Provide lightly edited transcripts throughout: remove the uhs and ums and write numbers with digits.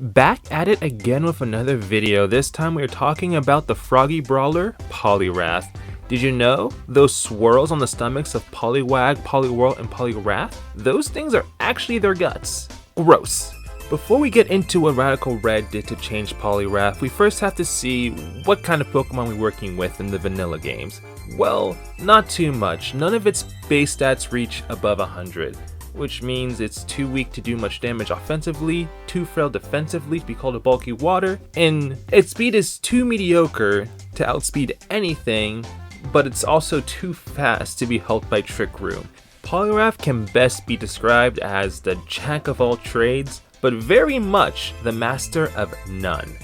Back at it again with another video. This time we're talking about the froggy brawler, Poliwrath. Did you know those swirls on the stomachs of Poliwag, Poliwhirl, and Poliwrath? Those things are actually their guts. Gross. Before we get into what Radical Red did to change Poliwrath, we first have to see what kind of Pokemon we're working with in the vanilla games. Well, not too much. None of its base stats reach above 100. Which means it's too weak to do much damage offensively, too frail defensively to be called a bulky water, and its speed is too mediocre to outspeed anything, but it's also too fast to be helped by Trick Room. Poliwrath can best be described as the jack of all trades, but very much the master of none.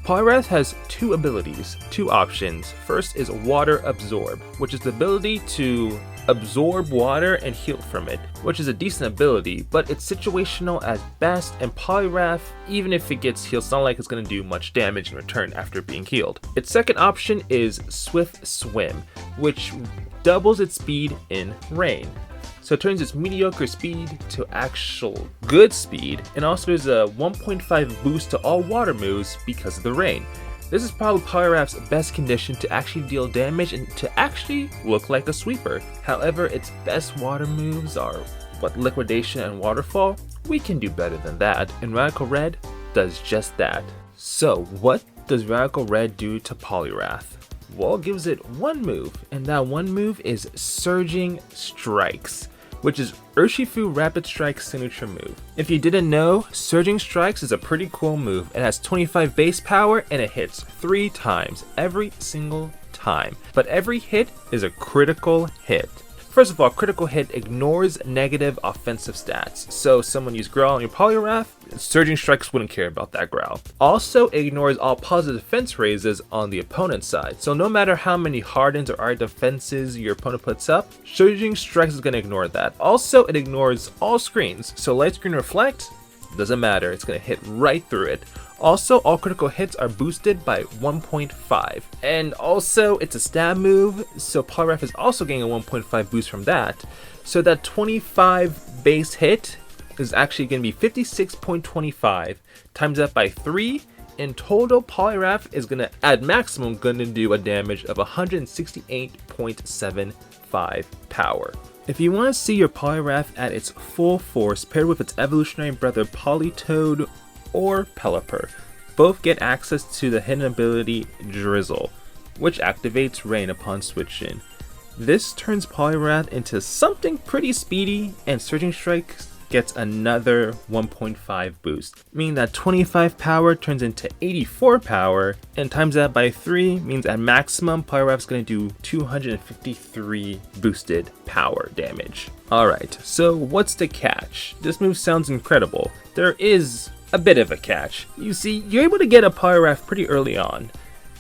Poliwrath has two abilities, two options. First is Water Absorb, which is the ability to absorb water and heal from it, which is a decent ability, but it's situational at best, and Poliwrath, even if it gets healed, it's not like it's going to do much damage in return after being healed. Its second option is Swift Swim, which doubles its speed in rain. So it turns its mediocre speed to actual good speed, and also there's a 1.5 boost to all water moves because of the rain. This is probably Poliwrath's best condition to actually deal damage and to actually look like a sweeper. However, its best water moves are Liquidation and Waterfall. We can do better than that, and Radical Red does just that. So what does Radical Red do to Poliwrath? Well, it gives it one move, and that one move is Surging Strikes, which is Urshifu Rapid Strike's signature move. If you didn't know, Surging Strikes is a pretty cool move. It has 25 base power and it hits 3 times every single time. But every hit is a critical hit. First of all, critical hit ignores negative offensive stats. So someone used Growl on your Poliwrath, Surging Strikes wouldn't care about that Growl. Also ignores all positive defense raises on the opponent's side. So no matter how many hardens or art defenses your opponent puts up, Surging Strikes is going to ignore that. Also, it ignores all screens. So Light Screen Reflect, doesn't matter, it's going to hit right through it. Also, all critical hits are boosted by 1.5. And also, it's a stab move, so Poliwrath is also getting a 1.5 boost from that. So that 25 base hit is actually going to be 56.25 times that by 3. In total, Poliwrath is going to, at maximum, going to do a damage of 168.75 power. If you want to see your Poliwrath at its full force paired with its evolutionary brother Politoed or Pelipper, both get access to the hidden ability Drizzle, which activates rain upon switch in. This turns Poliwrath into something pretty speedy, and Surging Strikes gets another 1.5 boost, meaning that 25 power turns into 84 power, and times that by 3 means at maximum Poliwrath's going to do 253 boosted power damage. Alright, so what's the catch? This move sounds incredible. There is a bit of a catch. You see, you're able to get a Poliwrath pretty early on.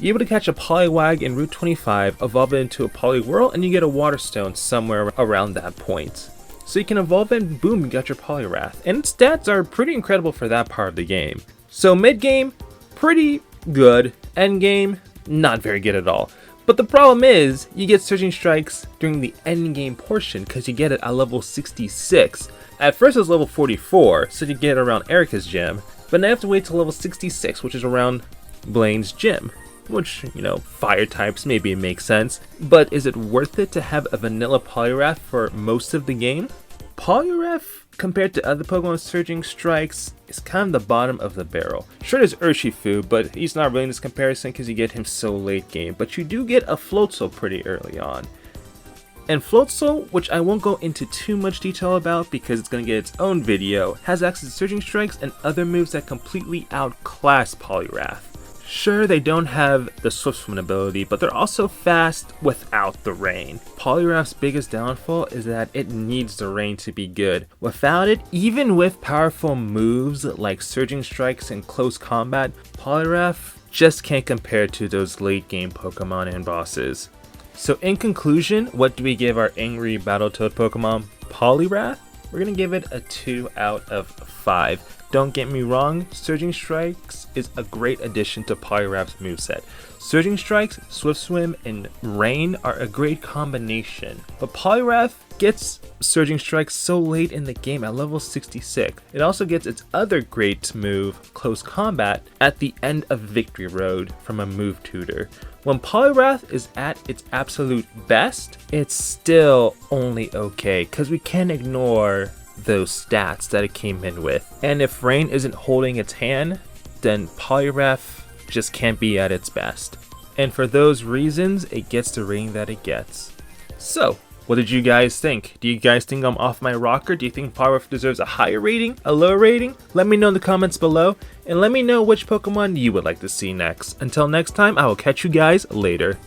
You're able to catch a Poliwag in Route 25, evolve it into a Poliwhirl, and you get a Water Stone somewhere around that point. So you can evolve it and boom, you got your Poliwrath. And its stats are pretty incredible for that part of the game. So mid-game, pretty good. End-game, not very good at all. But the problem is, you get Surging Strikes during the end-game portion because you get it at level 66. At first it was level 44, so you get it around Erica's gym, but now you have to wait till level 66, which is around Blaine's gym. Which, you know, fire types, maybe it makes sense. But is it worth it to have a vanilla Poliwrath for most of the game? Poliwrath, compared to other Pokemon with Surging Strikes, is kind of the bottom of the barrel. Sure, there's Urshifu, but he's not really in this comparison because you get him so late game. But you do get a Floatzel pretty early on. And Floatzel, which I won't go into too much detail about because it's going to get its own video, has access to Surging Strikes and other moves that completely outclass Poliwrath. Sure, they don't have the Swift Swim ability, but they're also fast without the rain. Poliwrath's biggest downfall is that it needs the rain to be good. Without it, even with powerful moves like Surging Strikes and close combat, Poliwrath just can't compare to those late game Pokemon and bosses. So in conclusion, what do we give our angry Battletoad Pokemon, Poliwrath? We're going to give it a 2 out of 5. Don't get me wrong, Surging Strikes is a great addition to Poliwrath's moveset. Surging Strikes, Swift Swim, and Rain are a great combination, but Poliwrath gets Surging Strike so late in the game at level 66. It also gets its other great move, Close Combat, at the end of Victory Road from a move tutor. When Poliwrath is at its absolute best, it's still only okay, because we can't ignore those stats that it came in with. And if Rain isn't holding its hand, then Poliwrath just can't be at its best. And for those reasons, it gets the rating that it gets. So, what did you guys think? Do you guys think I'm off my rocker? Do you think Poliwrath deserves a higher rating? A lower rating? Let me know in the comments below, and let me know which Pokemon you would like to see next. Until next time, I will catch you guys later.